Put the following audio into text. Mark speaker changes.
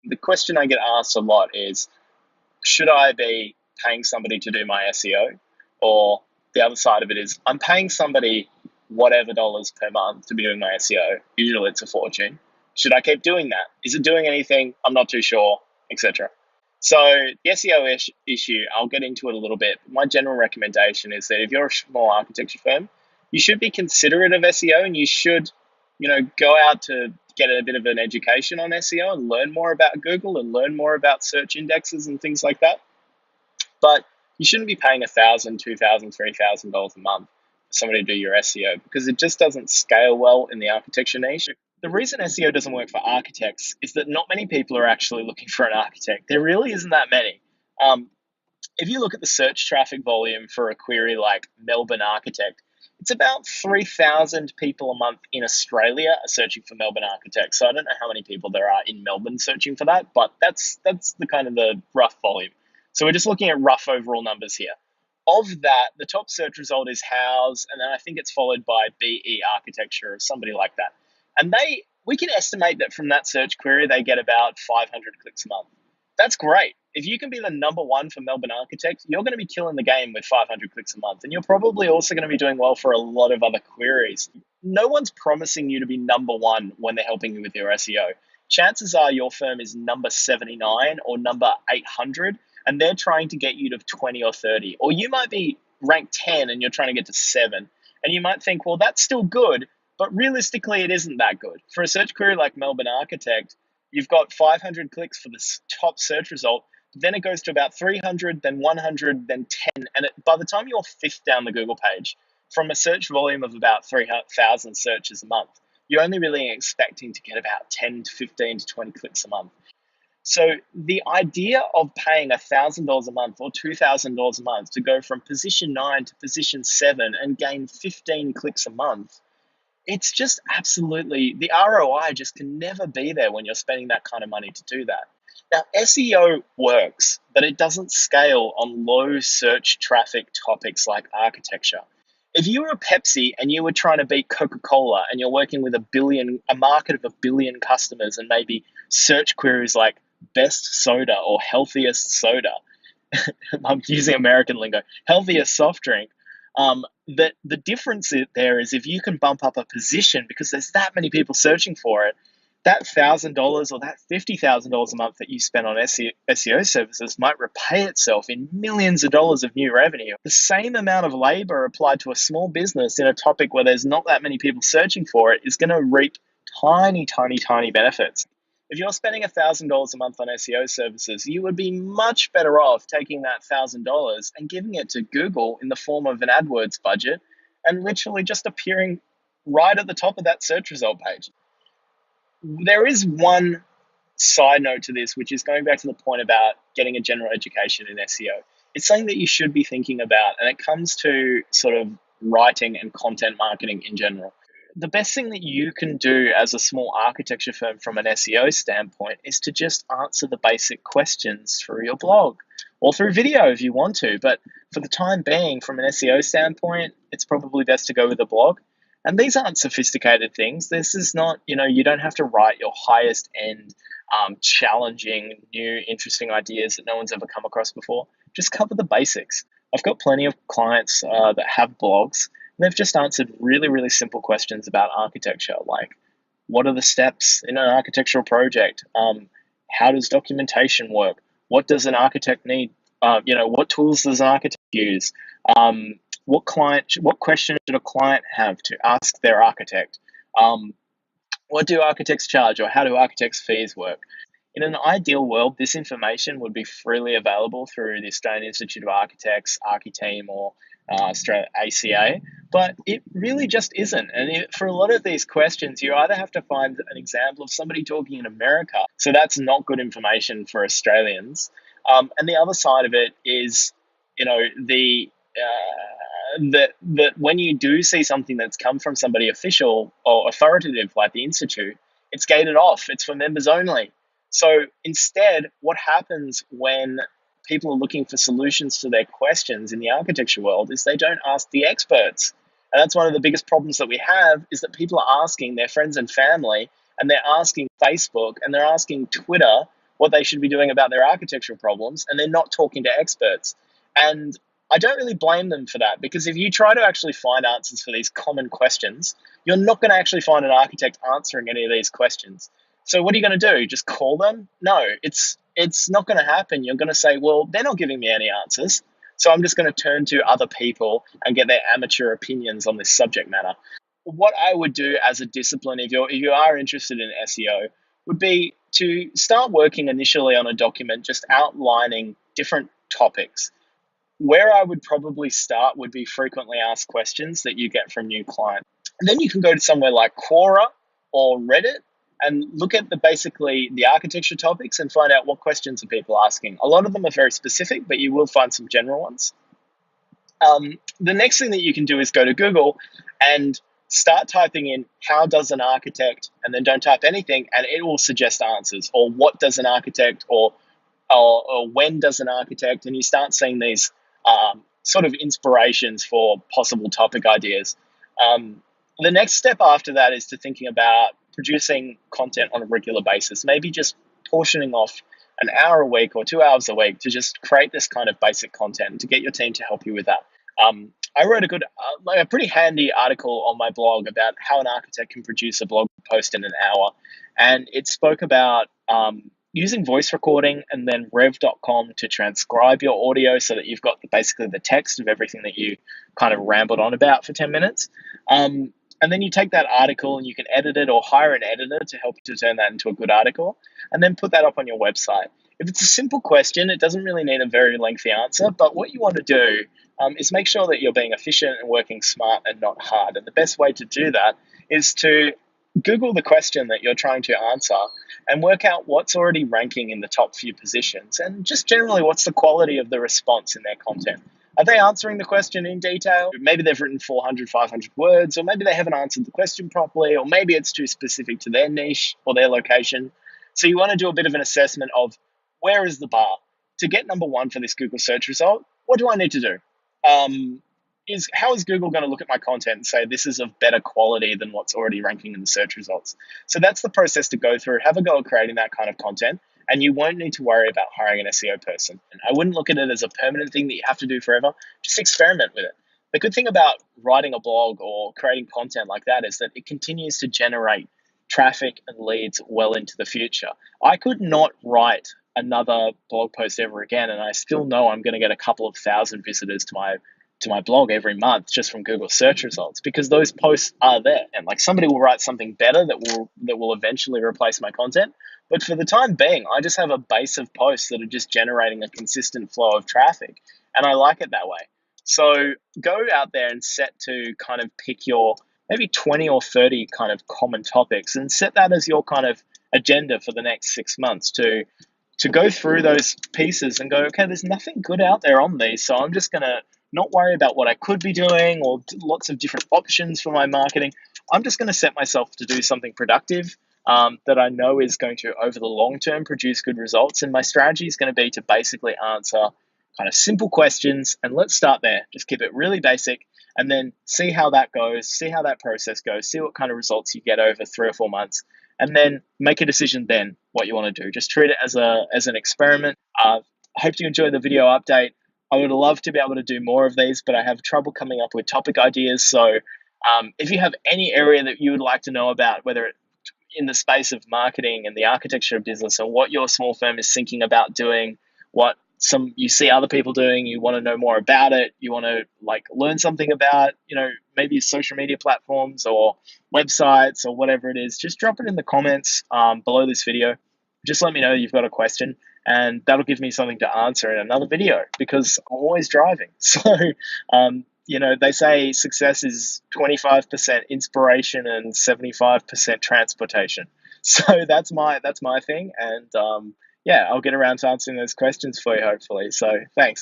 Speaker 1: The question I get asked a lot is, should I be paying somebody to do my SEO? Or the other side of it is, I'm paying somebody whatever dollars per month to be doing my SEO. Usually it's a fortune. Should I keep doing that? Is it doing anything? I'm not too sure, etc. So the SEO issue, I'll get into it a little bit. My general recommendation is that if you're a small architecture firm, you should be considerate of SEO, and you should, go out to get a bit of an education on SEO and learn more about Google and learn more about search indexes and things like that. But you shouldn't be paying $1,000, $2,000, $3,000 a month for somebody to do your SEO, because it just doesn't scale well in the architecture niche. The reason SEO doesn't work for architects is that not many people are actually looking for an architect. There really isn't that many. If you look at the search traffic volume for a query like Melbourne architect, it's about 3,000 people a month in Australia are searching for Melbourne architects. So I don't know how many people there are in Melbourne searching for that, but that's the kind of the rough volume. So we're just looking at rough overall numbers here. Of that, the top search result is house, and then I think it's followed by BE architecture or somebody like that. And we can estimate that from that search query, they get about 500 clicks a month. That's great. If you can be the number one for Melbourne architect, you're going to be killing the game with 500 clicks a month. And you're probably also going to be doing well for a lot of other queries. No one's promising you to be number one when they're helping you with your SEO. Chances are your firm is number 79 or number 800, and they're trying to get you to 20 or 30. Or you might be ranked 10 and you're trying to get to 7. And you might think, well, that's still good, but realistically, it isn't that good. For a search query like Melbourne architect, you've got 500 clicks for the top search result. Then it goes to about 300, then 100, then 10. And by the time you're fifth down the Google page, from a search volume of about 3,000 searches a month, you're only really expecting to get about 10 to 15 to 20 clicks a month. So the idea of paying $1,000 a month or $2,000 a month to go from position 9 to position 7 and gain 15 clicks a month, it's just absolutely, the ROI just can never be there when you're spending that kind of money to do that. Now, SEO works, but it doesn't scale on low search traffic topics like architecture. If you were a Pepsi and you were trying to beat Coca-Cola and you're working with a market of 1 billion customers, and maybe search queries like best soda or healthiest soda, I'm using American lingo, healthiest soft drink, that the difference there is if you can bump up a position because there's that many people searching for it, that $1,000 or that $50,000 a month that you spend on SEO services might repay itself in millions of dollars of new revenue. The same amount of labor applied to a small business in a topic where there's not that many people searching for it is going to reap tiny, tiny, tiny benefits. If you're spending $1,000 a month on SEO services, you would be much better off taking that $1,000 and giving it to Google in the form of an AdWords budget and literally just appearing right at the top of that search result page. There is one side note to this, which is going back to the point about getting a general education in SEO. It's something that you should be thinking about, and it comes to sort of writing and content marketing in general. The best thing that you can do as a small architecture firm from an SEO standpoint is to just answer the basic questions through your blog or through video if you want to. But for the time being, from an SEO standpoint, it's probably best to go with a blog. And these aren't sophisticated things. This is not, you don't have to write your highest end, challenging, new, interesting ideas that no one's ever come across before. Just cover the basics. I've got plenty of clients that have blogs. They've just answered really, really simple questions about architecture, like what are the steps in an architectural project? How does documentation work? What does an architect need? What tools does an architect use? What questions should a client have to ask their architect? What do architects charge, or how do architects' fees work? In an ideal world, this information would be freely available through the Australian Institute of Architects, ArchiTeam, or Australia ACA, but it really just isn't. And for a lot of these questions, you either have to find an example of somebody talking in America, so that's not good information for Australians. And the other side of it is, that when you do see something that's come from somebody official or authoritative like the Institute, it's gated off. It's for members only. So instead, what happens when people are looking for solutions to their questions in the architecture world is they don't ask the experts. And that's one of the biggest problems that we have, is that people are asking their friends and family, and they're asking Facebook, and they're asking Twitter what they should be doing about their architectural problems, and they're not talking to experts. And I don't really blame them for that, because if you try to actually find answers for these common questions, you're not going to actually find an architect answering any of these questions. So what are you going to do? Just call them? No, it's not going to happen. You're going to say, well, they're not giving me any answers, so I'm just going to turn to other people and get their amateur opinions on this subject matter. What I would do as a discipline, if you are interested in SEO, would be to start working initially on a document just outlining different topics. Where I would probably start would be frequently asked questions that you get from new clients. And then you can go to somewhere like Quora or Reddit and look at basically the architecture topics and find out what questions are people asking. A lot of them are very specific, but you will find some general ones. The next thing that you can do is go to Google and start typing in how does an architect, and then don't type anything, and it will suggest answers, or what does an architect, or when does an architect, and you start seeing these sort of inspirations for possible topic ideas. The next step after that is to thinking about producing content on a regular basis, maybe just portioning off an hour a week or 2 hours a week to just create this kind of basic content to get your team to help you with that. I wrote a pretty handy article on my blog about how an architect can produce a blog post in an hour. And it spoke about using voice recording and then rev.com to transcribe your audio so that you've got basically the text of everything that you kind of rambled on about for 10 minutes. And then you take that article and you can edit it or hire an editor to help you to turn that into a good article, and then put that up on your website. If it's a simple question, it doesn't really need a very lengthy answer, but what you want to do is make sure that you're being efficient and working smart and not hard. And the best way to do that is to Google the question that you're trying to answer and work out what's already ranking in the top few positions, and just generally what's the quality of the response in their content. Are they answering the question in detail? Maybe they've written 400, 500 words, or maybe they haven't answered the question properly, or maybe it's too specific to their niche or their location. So you want to do a bit of an assessment of where is the bar? To get number one for this Google search result, what do I need to do? How is Google going to look at my content and say this is of better quality than what's already ranking in the search results? So that's the process to go through. Have a go at creating that kind of content, and you won't need to worry about hiring an SEO person. And I wouldn't look at it as a permanent thing that you have to do forever. Just experiment with it. The good thing about writing a blog or creating content like that is that it continues to generate traffic and leads well into the future. I could not write another blog post ever again, and I still know I'm going to get a couple of thousand visitors to my blog every month just from Google search results, because those posts are there, and like somebody will write something better that will eventually replace my content. But for the time being, I just have a base of posts that are just generating a consistent flow of traffic, and I like it that way. So go out there and set to kind of pick your maybe 20 or 30 kind of common topics, and set that as your kind of agenda for the next 6 months to go through those pieces and go, okay, there's nothing good out there on these, so I'm just going to not worry about what I could be doing or lots of different options for my marketing. I'm just going to set myself to do something productive that I know is going to, over the long term, produce good results. And my strategy is going to be to basically answer kind of simple questions. And let's start there. Just keep it really basic, and then see how that goes, see how that process goes, see what kind of results you get over 3 or 4 months, and then make a decision then what you want to do. Just treat it as an experiment. I hope you enjoyed the video update. I would love to be able to do more of these, but I have trouble coming up with topic ideas. So if you have any area that you would like to know about, whether in the space of marketing and the architecture of business, and what your small firm is thinking about doing, what you see other people doing, you want to know more about it, you want to learn something about, maybe social media platforms or websites or whatever it is, just drop it in the comments below this video. Just let me know you've got a question, and that'll give me something to answer in another video, because I'm always driving. So, they say success is 25% inspiration and 75% transportation. So that's my thing. And I'll get around to answering those questions for you, hopefully. So thanks.